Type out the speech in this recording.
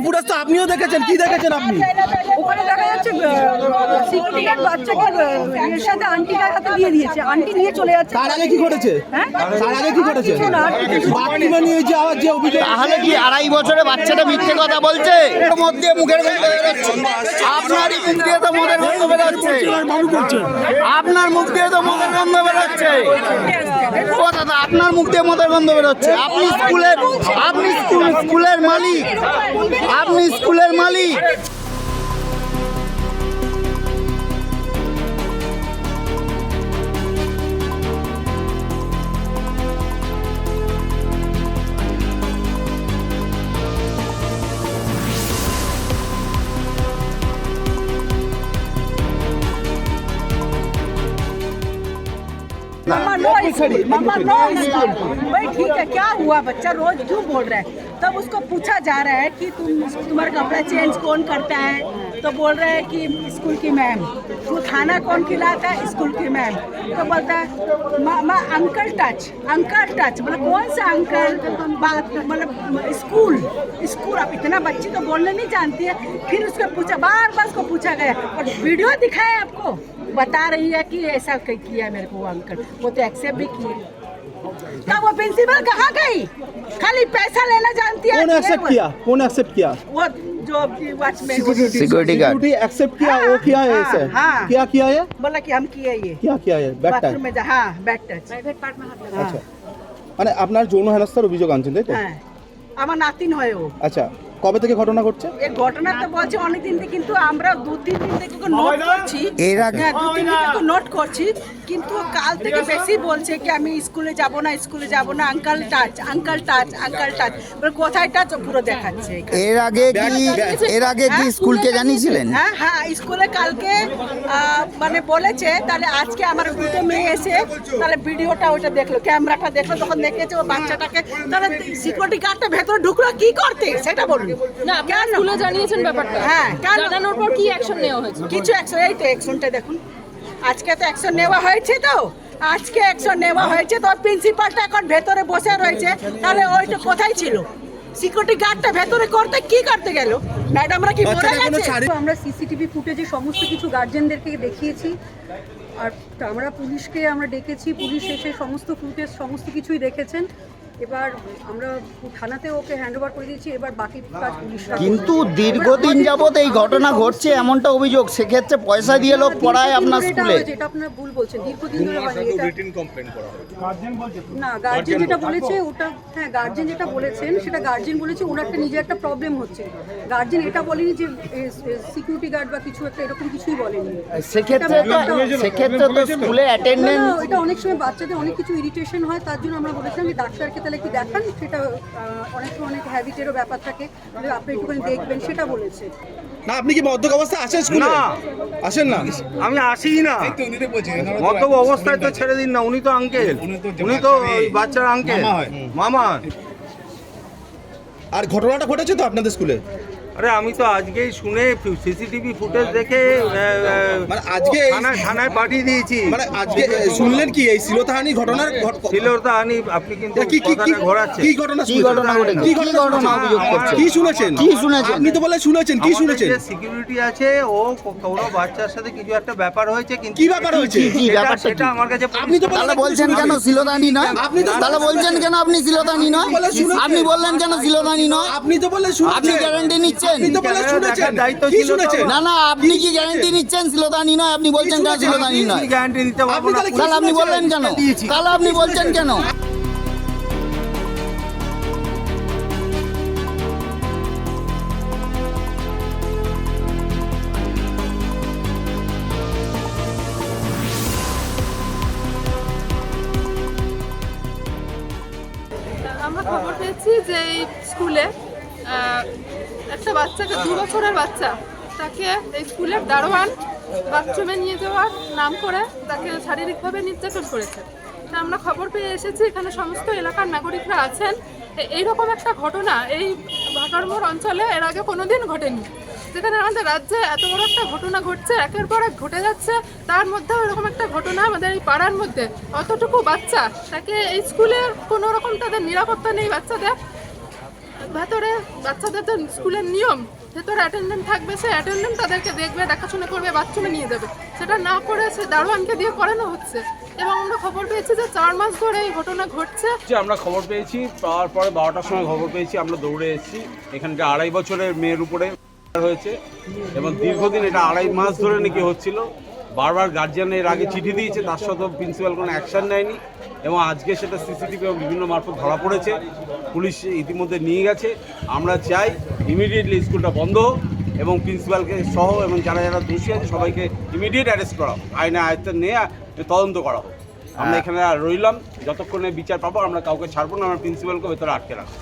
Footage তো আপনিও দেখেছেন, কি দেখেছেন আপনি? ওখানে দেখা যাচ্ছে সিকিউরিটি গার্ড বাচ্চাকে এর সাথে আন্টিটার হাতে দিয়ে দিয়েছে, আন্টি নিয়ে চলে যাচ্ছে। তার আগে কি ঘটেছে? তার আগে কি ঘটেছে? বাথরুমে নিয়ে যাওয়ার যে অভিযোগ, তাহলে কি 2.5 বছরে বাচ্চাটা মিথ্যে কথা বলছে? মধ্যে মুখের গন্ধ বেরোচ্ছে, আপনারই মুখ দিয়ে তো মুখের গন্ধ বেরোচ্ছে, আপনার মুখ দিয়ে তো মুখের গন্ধ বেরোচ্ছে, কথা আপনার মুখ দিয়ে মুখের গন্ধ বেরোচ্ছে। আপনি স্কুলের মালিক, আপনি স্কুলের মালিক। मम्मा नो स्कूल, मम्मा नो स्कूल। भाई ठीक है, क्या हुआ? बच्चा रोज क्यों बोल रहा है? तब उसको पूछा जा रहा है कि तुम्हारा कपड़ा चेंज कौन करता है? तो बोल रहा है कि स्कूल की मैम। वो खाना कौन खिलाता है? स्कूल की मैम। तो बोलता है मामा अंकल टच, अंकल टच। मतलब कौन सा अंकल? मतलब स्कूल, स्कूल। अब इतना बच्ची तो बोलने नहीं जानती है। फिर उसको पूछा, बार बार उसको पूछा गया और वीडियो दिखाया आपको, बता रही है कि ऐसा किया मेरे को वो अंकल। वो तो एक्सेप्ट भी किए। तब वो प्रिंसिपल कहाँ गई? खाली पैसा लेना जानती है। कौन एक्सेप्ट किया? कौन एक्सेप्ट किया? वो जो वॉचमैन सिक्योरिटी गार्ड एक्सेप्ट किया। वो किया है ऐसे? क्या किया है? बोला कि हम किए ये। क्या किया है? Bad touch. बाथरूम में हाँ, बैड टच। আচ্ছা, মানে আপনার যৌন হেনস্থার অভিযোগ আনছেন, তাই তো? হ্যাঁ, আমার নাতিন হয় ও। আচ্ছা, কবে থেকে ঘটনা ঘটছে? এই ঘটনা তো বলছে অনেকদিন থেকে, কিন্তু আমরা 2-3 দিন থেকে নোট করছি। এর আগে 2-3 দিন থেকে নোট করছি, কিন্তু কাল থেকে বেশি বলছে কি আমি স্কুলে যাব না, স্কুলে যাব না। Uncle touch, uncle touch, uncle touch. বলে কোথায় টাচ? পুরো দেখাচ্ছে। এর আগে কি স্কুলকে জানিয়েছিলেন? হ্যাঁ হ্যাঁ, স্কুলে কালকে মানে বলেছে। তাহলে আজকে আমার দুটো মেয়ে এসে তাহলে ভিডিওটা ওটা দেখলো, ক্যামেরাটা দেখলো, তখন দেখেছে ও বাচ্চাটাকে। তাহলে সিকিউরিটি গার্ডটা ভেতরে ঢুকলো কি করতে সেটা বলুন না। আপনারা স্কুলে জানিয়েছেন ব্যাপারটা? হ্যাঁ, জানানোর পর কি অ্যাকশন নেওয়া হয়েছে? কিছু অ্যাকশন, এই তো অ্যাকশনটা দেখুন। আজকে তো অ্যাকশন নেওয়া হয়েছে, তো আজকে অ্যাকশন নেওয়া হয়েছে। তো প্রিন্সিপালটা এখন ভেতরে বসে রয়েছে। তাহলে ওইটা কোথায় ছিল? সিকিউরিটি গার্ডটা ভেতরে করতে কি করতে গেল? ম্যাডামরা কি বলে গেছে? আমরা সিসিটিভি ফুটেজে সমস্ত কিছু গার্জেনদেরকে দেখিয়েছি, আর আমরা পুলিশকে আমরা ডেকেছি। পুলিশ এসে সমস্ত ফুটেজ সমস্ত কিছুই দেখেছেন। এবার আমরা থানাতে ওকে হ্যান্ড ওভার করে দিয়েছি। এবার বাকি কাজ পুলিশরা। কিন্তু দীর্ঘদিন যাবত এই ঘটনা ঘটছে এমনটা অভিযোগ, সেক্ষেত্রে পয়সা দিয়ে লোক পড়ায় আপনার স্কুলে। এটা আপনারা ভুল বলছেন, দীর্ঘদিন ধরে হয়নি এটা। না, গার্জেন যেটা বলেছে ওটা, হ্যাঁ গার্জেন যেটা বলেছেন সেটা গার্জেন বলেছে ওনার একটা নিজে একটা প্রবলেম হচ্ছে। গার্জেন এটা বলেনি যে সিকিউরিটি গার্ড বা কিছু একটা এরকম কিছুই বলেনি। সেক্ষেত্রে তো স্কুলে অ্যাটেন্ডেন্স, এটা অনেক সময় বাচ্চাদের অনেক কিছু ইরিটেশন হয়, তার জন্য আমরা বলেছিলাম যে ডাক্তারকে তাহলে কি দেখান। সেটা অনেক সময় অনেক হ্যাবিটেরও ব্যাপার থাকে, আপনি একটুখানি দেখবেন সেটা বলেছে। না, আপনি কি মদ্যপ অবস্থায় আসেন স্কুলে? আসেন না? আমি আসিই না। মদ্যপ অবস্থায় তো ছেড়ে দিন না। উনি তো আঙ্কেল, উনি তো বাচ্চার আঙ্কেল, মামা। আর ঘটনাটা ঘটেছে তো আপনাদের স্কুলে? আরে আমি তো আজকেই শুনে সিসিটিভি ফুটেজ দেখে মানে আজকে থানায় পাঠিয়ে দিয়েছি। মানে আজকে শুনলেন কি এই শ্লীলতাহানির ঘটনার? শ্লীলতাহানি আপনি কিন্তু ঘোরাচ্ছেন। কি ঘটনা ঘটেছে? কি ঘটনা অভিযোগ করছেন? কি শুনেছেন? আপনি তো বলে শুনেছেন, কি শুনেছেন? সিকিউরিটি আছে, ও কোনো বাচ্চার সাথে কিছু একটা ব্যাপার হয়েছে। কিন্তু কি ব্যাপার হয়েছে? সেটা আমার কাছে আপনি তো তাহলে বলছেন কেন শ্লীলতাহানি নয়? তাহলে বলছেন কেন আপনি শ্লীলতাহানি নয়? আপনি বললেন কেন শ্লীলতাহানি নয়? আপনি তো বলে শুনেছেন। আপনি গ্যারান্টি নিচ্ছেন? কি শুনেছেন? না না, আপনি কি গ্যারান্টি নিচ্ছেন শ্লীলতাহানি নয়? আপনি বলছেন কেন শ্লীলতাহানি নয়? গ্যারান্টি নিতে পারবো না। তাহলে আপনি বললেন কেন? তাহলে আপনি বলছেন কেন? আমরা খবর পেয়েছি যে এই স্কুলে একটা বাচ্চাকে, 2 বছরের বাচ্চা, তাকে এই স্কুলের দারোয়ান বাথরুমে নিয়ে যাওয়ার নাম করে তাকে শারীরিকভাবে নির্যাতন করেছে। তা আমরা খবর পেয়ে এসেছি, এখানে সমস্ত এলাকার নাগরিকরা আছেন। এইরকম একটা ঘটনা এই ভাটারমোড় অঞ্চলে এর আগে কোনোদিন ঘটেনি। যেখানে আমাদের রাজ্যে এত বড় একটা ঘটনা ঘটছে, একের পর এক ঘটে যাচ্ছে, তার মধ্যেও এরকম একটা ঘটনা আমাদের এই পাড়ার মধ্যে। অতটুকু বাচ্চা, তাকে এই স্কুলে কোনো রকম তাদের নিরাপত্তা নেই। বাচ্চাদের ভেতরে, বাচ্চাদের তো স্কুলের নিয়ম, ভেতরে অ্যাটেন্ডেন্ট থাকবে, সে অ্যাটেন্ডেন্ট তাদেরকে দেখবে, দেখাশোনা করবে, বাথরুমে নিয়ে যাবে। সেটা না করে সে দারোয়ানকে দিয়ে করানো হচ্ছে। এবং আমরা খবর পেয়েছি যে 4 মাস ধরে এই ঘটনা ঘটছে। আমরা খবর পেয়েছি, পাওয়ার পরে 12টার সময় খবর পেয়েছি, আমরা দৌড়ে এসেছি। এখানকার 2.5 বছরের মেয়ের উপরে হয়েছে এবং দীর্ঘদিন এটা 2.5 মাস ধরে নাকি হচ্ছিল। বারবার গার্জিয়ান এর আগে চিঠি দিয়েছে, তার সত্ত্বেও প্রিন্সিপাল কোনো অ্যাকশন নেয়নি এবং আজকে সেটা সিসিটিভি এবং বিভিন্ন মারফত ধরা পড়েছে, পুলিশ ইতিমধ্যে নিয়ে গেছে। আমরা চাই ইমিডিয়েটলি স্কুলটা বন্ধ হোক এবং প্রিন্সিপালকে সহ এবং যারা যারা দোষী আছে সবাইকে ইমিডিয়েট অ্যারেস্ট করা হোক, আইনে আয়ত্তে নিয়ে তদন্ত করা হোক। আমরা এখানে রইলাম, যতক্ষণে বিচার পাবো আমরা কাউকে ছাড়বো না, আমরা প্রিন্সিপালকে ভেতরে আটকে রাখবো।